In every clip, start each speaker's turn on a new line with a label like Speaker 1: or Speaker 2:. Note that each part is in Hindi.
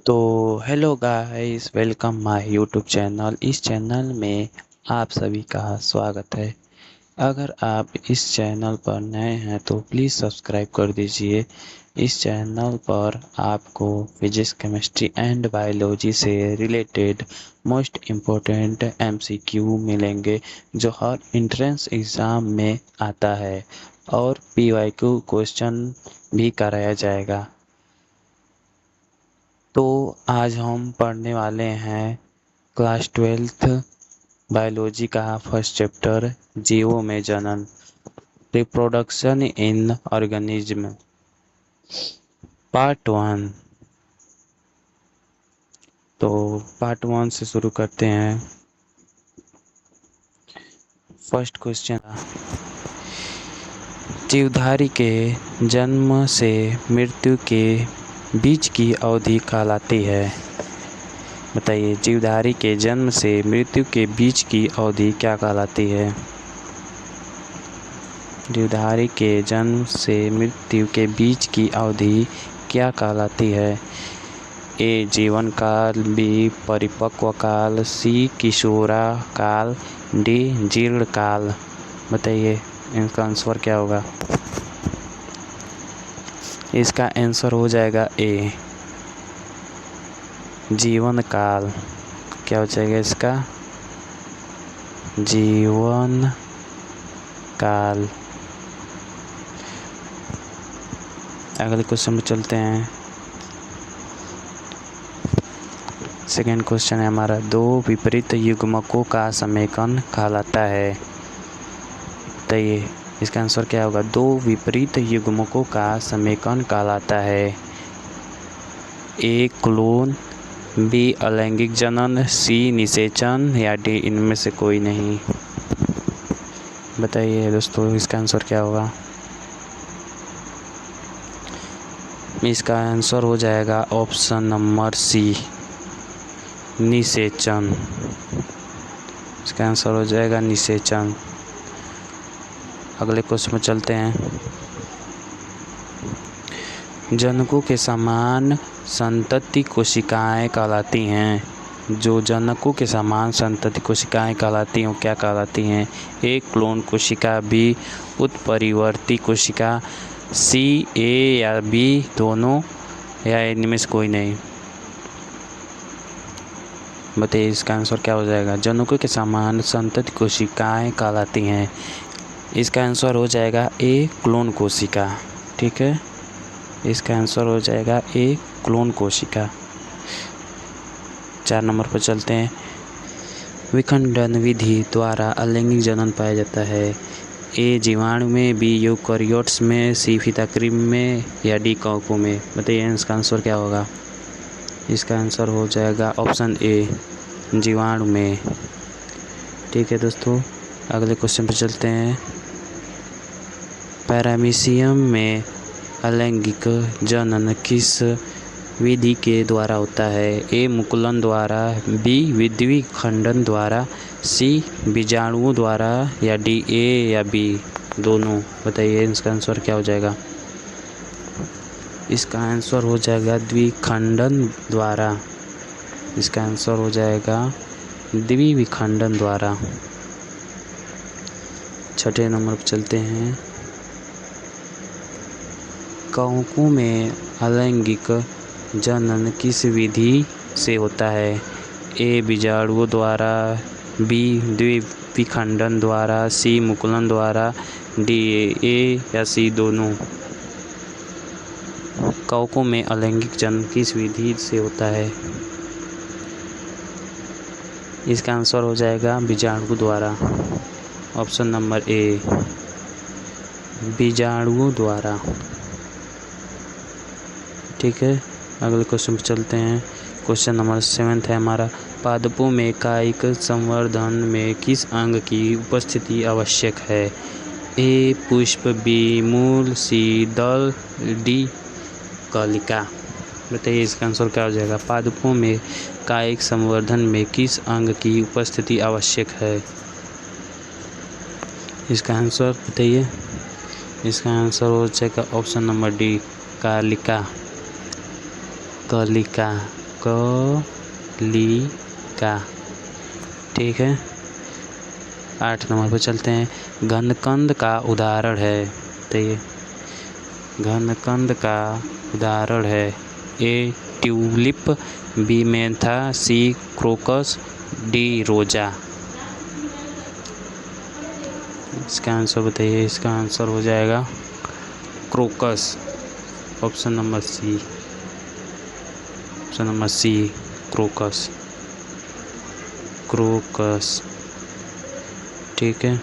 Speaker 1: तो hello guys, welcome my YouTube channel. इस चैनल में आप सभी का स्वागत है। अगर आप इस चैनल पर नए हैं तो प्लीज़ सब्सक्राइब कर दीजिए। इस चैनल पर आपको फिजिक्स, केमिस्ट्री एंड बायोलॉजी से रिलेटेड मोस्ट इम्पोर्टेंट एमसीक्यू मिलेंगे जो हर एंट्रेंस एग्ज़ाम में आता है, और पीवाईक्यू क्वेश्चन भी कराया जाएगा। तो आज हम पढ़ने वाले हैं क्लास 12th बायोलॉजी का फर्स्ट चैप्टर, जीवों में जनन, रिप्रोडक्शन इन ऑर्गेनिज्म, पार्ट 1। तो पार्ट 1 से शुरू करते हैं। फर्स्ट क्वेश्चन, जीवधारी के जन्म से मृत्यु के बीच की अवधि कहलाती है। बताइए, जीवधारी के जन्म से मृत्यु के बीच की अवधि क्या कहलाती है? जीवधारी के जन्म से मृत्यु के बीच की अवधि क्या कहलाती है? ए जीवन काल, बी परिपक्व काल, सी किशोरा काल, डी जीर्ण काल। बताइए इसका आंसर क्या होगा? इसका आंसर हो जाएगा ए जीवन काल। क्या हो जाएगा इसका? जीवन काल। अगले क्वेश्चन में चलते हैं। सेकेंड क्वेश्चन है हमारा, दो विपरीत युग्मकों का समेकन कहलाता है। बताइए इसका आंसर क्या होगा? दो विपरीत युग्मकों का समेकन कहलाता है। ए क्लोन, बी अलैंगिक जनन, सी निषेचन, या डी इनमें से कोई नहीं। बताइए दोस्तों इसका आंसर क्या होगा? इसका आंसर हो जाएगा ऑप्शन नंबर सी, निषेचन। इसका आंसर हो जाएगा निषेचन। अगले क्वेश्चन में चलते हैं। जनकों के समान संतति कोशिकाएं कहलाती हैं। जो जनकों के समान संतति कोशिकाएं कहलाती हैं वो क्या कहलाती हैं? ए क्लोन कोशिका, बी उत्परिवर्ती कोशिका, सी ए या बी दोनों, या इनमें से कोई नहीं। बताइए इसका आंसर क्या हो जाएगा? जनकों के समान संतति कोशिकाएं कहलाती हैं। इसका आंसर हो जाएगा ए क्लोन कोशिका। ठीक है, इसका आंसर हो जाएगा ए क्लोन कोशिका। 4 नंबर पर चलते हैं। विखंडन विधि द्वारा अलैंगिक जनन पाया जाता है। ए जीवाणु में, बी यूकैरियोट्स में, सी फीताक्रिम में, या डी कवकों में। बताइए इसका आंसर क्या होगा? इसका आंसर हो जाएगा ऑप्शन ए जीवाणु में। ठीक है दोस्तों, अगले क्वेश्चन पर चलते हैं। पैरामीशियम में अलैंगिक जनन किस विधि के द्वारा होता है? ए मुकुलन द्वारा, बी विखंडन द्वारा, सी बीजाणुओं द्वारा, या डी ए या बी दोनों। बताइए इसका आंसर क्या हो जाएगा? इसका आंसर हो जाएगा द्विखंडन द्वारा। इसका आंसर हो जाएगा द्विविखंडन द्वारा। 6 नंबर पर चलते हैं। कवकों में अलैंगिक जनन किस विधि से होता है? ए बीजाणुओं द्वारा, बी द्विविखंडन द्वारा, सी मुकुलन द्वारा, डी ए या सी दोनों। कवकों में अलैंगिक जनन किस विधि से होता है? इसका आंसर हो जाएगा बीजाणुओं द्वारा। ऑप्शन नंबर ए बीजाणुओं द्वारा। ठीक है, अगले क्वेश्चन पर चलते हैं। क्वेश्चन नंबर 7 है हमारा, पादपों में कायिक संवर्धन में किस अंग की उपस्थिति आवश्यक है? ए पुष्प, बी मूल, सी दल, डी कलिका। बताइए इसका आंसर क्या हो जाएगा? पादपों में कायिक संवर्धन में किस अंग की उपस्थिति आवश्यक है? इसका आंसर बताइए। इसका आंसर हो जाएगा ऑप्शन नंबर डी कलिका। कलिका। कलिका। ठीक है, 8 नंबर पर चलते हैं। घनकंद का उदाहरण है, तो ये घनकंद का उदाहरण है A tulip, B mentha, C crocus, D rosa. इसका आंसर बताइए। इसका आंसर हो जाएगा crocus, option number C. Option number C crocus, crocus. ठीक है,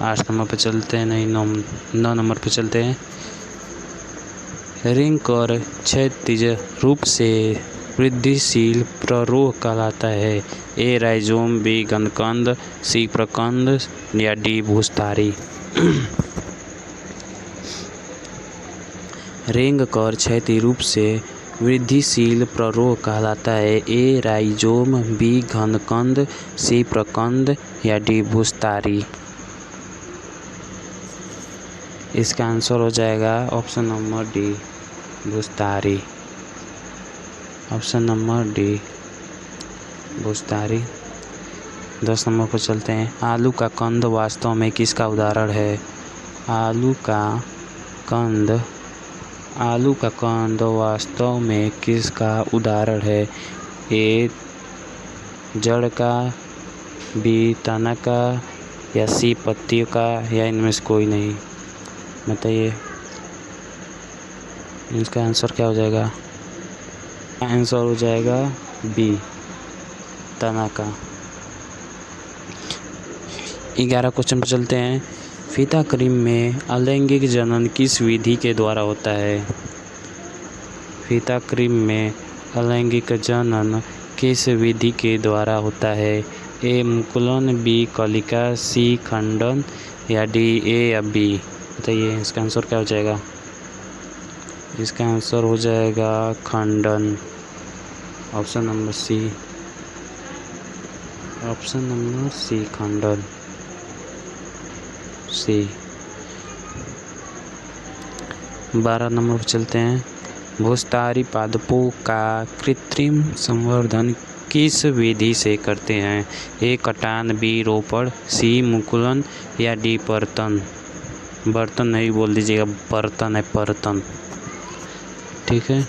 Speaker 1: 8 नंबर पे चलते हैं, नहीं 9 नंबर पे चलते हैं। रिंग और क्षैतिज रूप से वृद्धिशील प्ररोह कहलाता है ए राइजोम, बी घनकंद, सी प्रकंद या डी भूस्थारी। रिंग और क्षैतिज रूप से वृद्धिशील प्ररोह कहलाता है ए राइजोम, बी घनकंद, सी प्रकंद या डी भूस्थारी। इसका आंसर हो जाएगा ऑप्शन नंबर डी भूस्थारी। ऑप्शन नंबर डी भूस्थारी। 10 नंबर पर चलते हैं। आलू का कंद वास्तव में किसका उदाहरण है? आलू का कंद वास्तव में किसका उदाहरण है? ए जड़ का, बी तना का या सी पत्तियों का या इनमें से कोई नहीं? बताइए, इसका आंसर क्या हो जाएगा? आंसर हो जाएगा बी तना का। 11 क्वेश्चन पर चलते हैं। फीता क्रीम में अलैंगिक जनन किस विधि के द्वारा होता है? फीता क्रीम में अलैंगिक जनन किस विधि के द्वारा होता है? ए मुकुलन, बी कलिका, सी खंडन या डी ए या बी? बताइए, इसका आंसर क्या हो जाएगा? इसका आंसर हो जाएगा खंडन, option number C. Option number C खंडन, सी। 12 नंबर पर चलते हैं। भूस्थारी पादपों का कृत्रिम संवर्धन किस विधि से करते हैं? ए कटान, बी रोपण, सी मुकुलन या डी परतन? बर्तन नहीं बोल दीजिएगा, बर्तन है, परतन। ठीक है,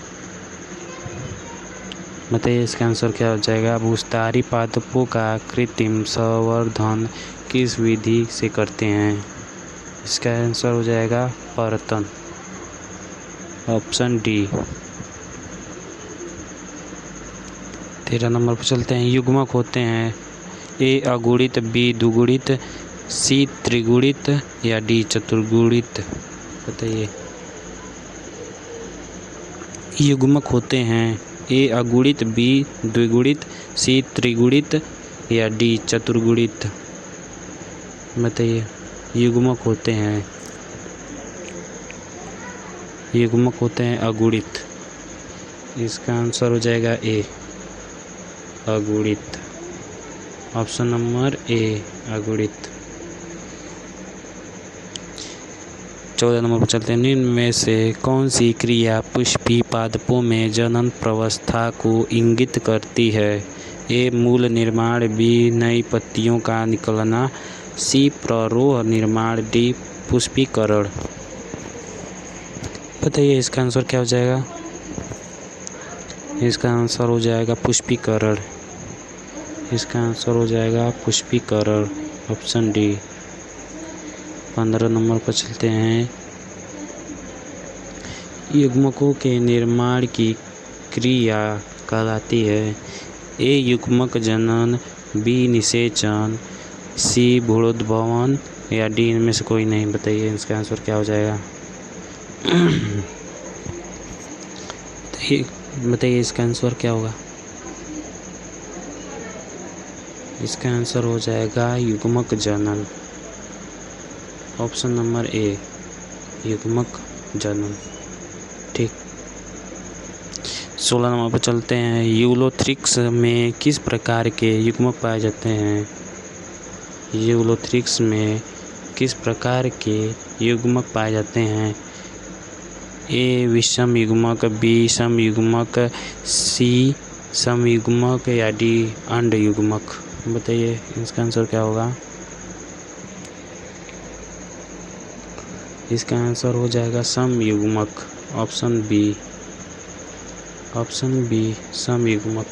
Speaker 1: बताइए इसका आंसर क्या हो जाएगा? भूस्थारी पादपों का कृत्रिम संवर्धन किस विधि से करते हैं? इसका आंसर हो जाएगा परतन, ऑप्शन डी। 13 नंबर पर चलते हैं। युग्मक होते हैं ए अगुणित, बी द्विगुणित, सी त्रिगुणित या डी चतुर्गुणित? बताइए, युग्मक होते हैं ए अगुणित, बी द्विगुणित, सी त्रिगुणित या डी चतुर्गुणित? बताइए, युग्मक होते हैं अगुणित। इसका आंसर हो जाएगा ए अगुणित, ऑप्शन नंबर ए अगुणित। 14 नंबर पर चलते हैं। निम्न में से कौन सी क्रिया पुष्पी पादपों में जनन प्रावस्था को इंगित करती है? ए मूल निर्माण, बी नई पत्तियों का निकलना, सी प्ररोह निर्माण, डी पुष्पीकरण? बताइए, इसका आंसर क्या हो जाएगा? इसका आंसर हो जाएगा पुष्पीकरण। इसका आंसर हो जाएगा पुष्पीकरण, ऑप्शन डी। 15 नंबर पर चलते हैं। युग्मकों के निर्माण की क्रिया कहलाती है ए युग्मक जनन, बी निषेचन, सी भूणोद्भवन या डी इनमें से कोई नहीं? बताइए, इसका आंसर क्या हो जाएगा? बताइए, इसका आंसर क्या होगा? इसका आंसर हो जाएगा युग्मक जनन, ऑप्शन नंबर ए युग्मक जनन। ठीक, 16 नंबर पर चलते हैं। यूलोथ्रिक्स में किस प्रकार के युग्मक पाए जाते हैं? यूलोथ्रिक्स में किस प्रकार के युग्मक पाए जाते हैं? ए विषम युग्मक, बी सम युग्मक, सी सम युग्मक या डी अंड युग्मक। बताइए इसका आंसर क्या होगा। इसका आंसर हो जाएगा सम युग्मक, ऑप्शन बी सम युग्मक।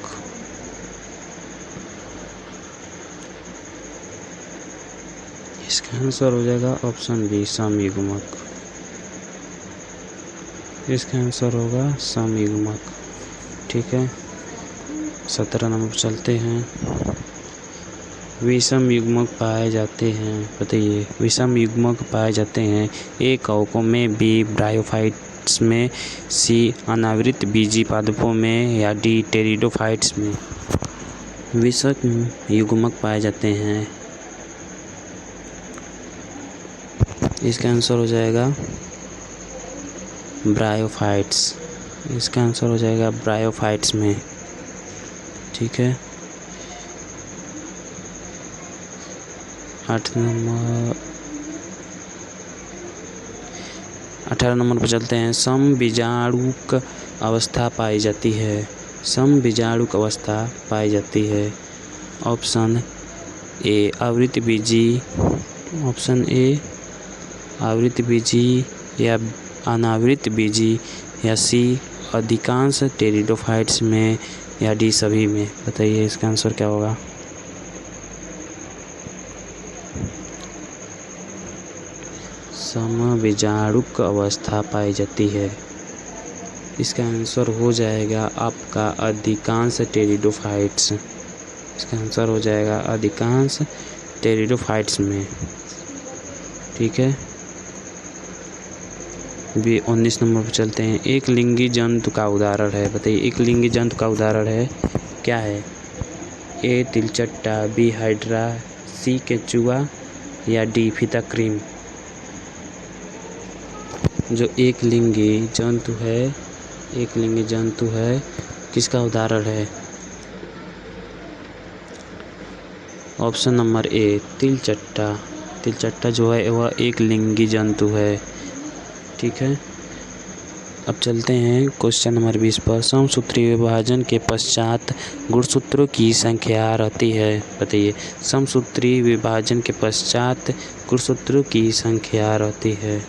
Speaker 1: इसका आंसर हो जाएगा ऑप्शन बी सम युग्मक। इसका आंसर होगा सम युग्मक। ठीक है, 17 नंबर पर चलते हैं। विषम युग्मक पाए जाते हैं। बताइए विषम युग्मक पाए जाते हैं ए कवकों में, बी ब्रायोफाइट्स में, सी अनावृत बीजी पादपों में या डी टेरिडोफाइट्स में। विषम युग्मक पाए जाते हैं। इसका आंसर हो जाएगा ब्रायोफाइट्स। इसका आंसर हो जाएगा ब्रायोफाइट्स में। ठीक है, 18 नंबर पर चलते हैं। समबीजाणुक अवस्था पाई जाती है। समबीजाणुक अवस्था पाई जाती है। ऑप्शन ए आवृतबीजी, ऑप्शन ए आवृतबीजी या अनावृतबीजी, या सी अधिकांश टेरिडोफाइट्स में, या डी सभी में। बताइए इसका आंसर क्या होगा। समबीजाणुक अवस्था पाई जाती है। इसका आंसर हो जाएगा आपका अधिकांश टेरिडोफाइट्स। इसका आंसर हो जाएगा अधिकांश टेरिडोफाइट्स में। ठीक है, 19 नंबर पर चलते हैं। एक लिंगी जंतु का उदाहरण है। बताइए एक लिंगी जंतु का उदाहरण है क्या है। ए तिलचट्टा, बी हाइड्रा, सी केंचुआ या डी फीताक्रीम। जो एक लिंगी जंतु है किसका उदाहरण है। ऑप्शन नंबर ए तिलचट्टा। तिलचट्टा जो है वह एक लिंगी जंतु है। ठीक है, अब चलते हैं क्वेश्चन नंबर 20 पर। समसूत्री विभाजन के पश्चात गुणसूत्रों की संख्या रहती है। बताइए समसूत्री विभाजन के पश्चात गुणसूत्रों की संख्या रहती है।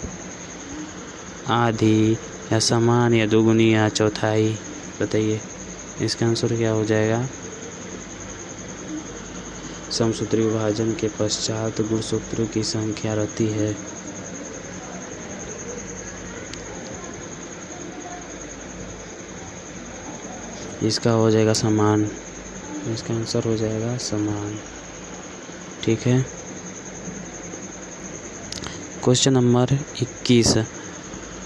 Speaker 1: आधी या समान या दोगुनी या चौथाई। बताइए इसका आंसर क्या हो जाएगा। समसूत्री विभाजन के पश्चात गुणसूत्रों की संख्या रहती है। इसका हो जाएगा समान। इसका आंसर हो जाएगा समान। ठीक है, क्वेश्चन नंबर 21।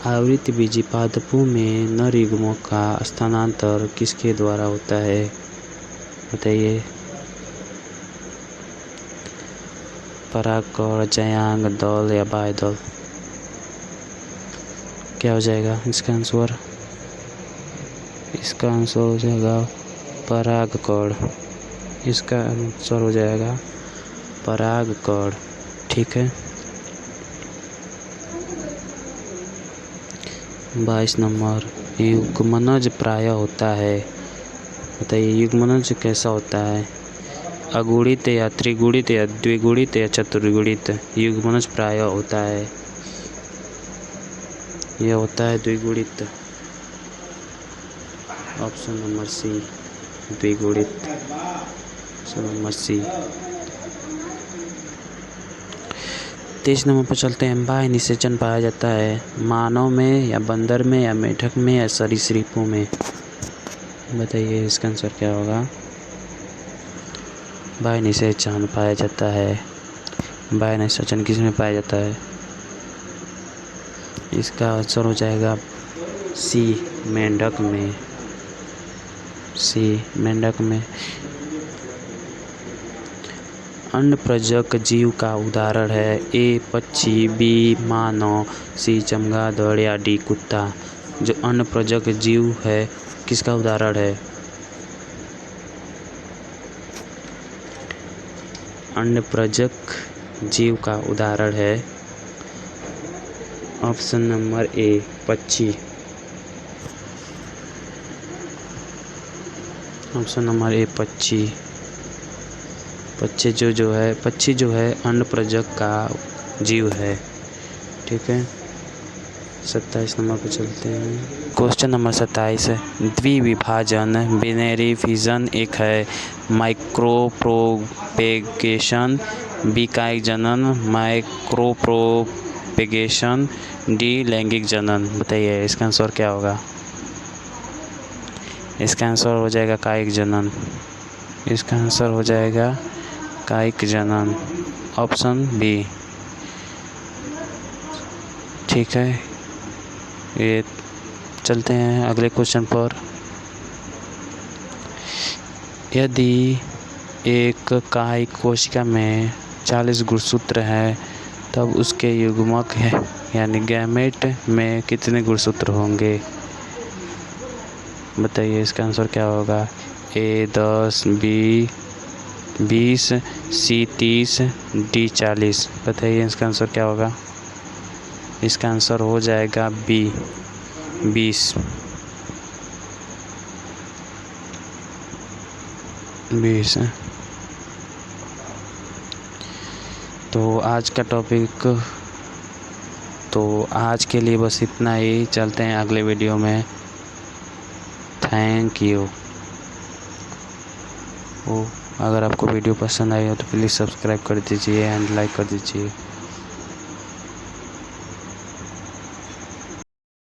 Speaker 1: आवृतबीजी पादपों में नर युग्मों का स्थानांतर किसके द्वारा होता है। बताइए परागकण, जयांग, दल या बाह्य दल। क्या हो जाएगा इसका आंसर। इसका आंसर हो जाएगा परागकण। इसका आंसर हो जाएगा परागकण। ठीक है, 22 नंबर। युग्मनज प्राय होता है। बताइए युग्मनज कैसा होता है। अगुणित या त्रिगुणित या द्विगुणित या चतुर्गुणित। युग्मनज प्राय होता है, यह होता है द्विगुणित। ऑप्शन नंबर सी द्विगुणित, ऑप्शन नंबर सी। 23 नंबर पर चलते हैं। बाह्य निषेचन पाया जाता है मानव में या बंदर में या मेढक में या सरीसृपों में। बताइए इसका आंसर क्या होगा। बाह्य निषेचन पाया जाता है। बाह्य निषेचन किस में पाया जाता है। इसका आंसर हो जाएगा सी मेंढक में। सी मेंढक में। अन्नप्रजक जीव का उदाहरण है। ए पक्षी, बी मानव, सी चमगादड़ या डी कुत्ता। जो अन्नप्रजक जीव है किसका उदाहरण है। अन्नप्रजक जीव का उदाहरण है ऑप्शन नंबर ए पक्षी। ऑप्शन नंबर ए पक्षी। पक्षी जो है अन्य प्रजाति का जीव है। ठीक है, 27 नंबर पर चलते हैं। क्वेश्चन नंबर 27 द्विविभाजन बिनरी फिजन एक है, माइक्रोप्रोपेगेशन, बी कायिक जनन, माइक्रोप्रोपेगेशन, डी लैंगिक जनन। बताइए इसका आंसर क्या होगा। इसका आंसर हो जाएगा कायिक जनन। इसका आंसर हो जाएगा कायिक जनन, ऑप्शन बी। ठीक है, ये चलते हैं अगले क्वेश्चन पर। यदि एक कायिक कोशिका में 40 गुणसूत्र हैं तब उसके युग्मक है यानी गैमेट में कितने गुणसूत्र होंगे। बताइए इसका आंसर क्या होगा। ए 10, बी 20, सी 30, डी 40। बताइए इसका आंसर क्या होगा। इसका आंसर हो जाएगा बी 20। तो आज का टॉपिक, तो आज के लिए बस इतना ही। चलते हैं अगले वीडियो में। Thank you. अगर आपको वीडियो पसंद आई हो तो प्लीज़ सब्सक्राइब कर दीजिए एंड लाइक कर दीजिए।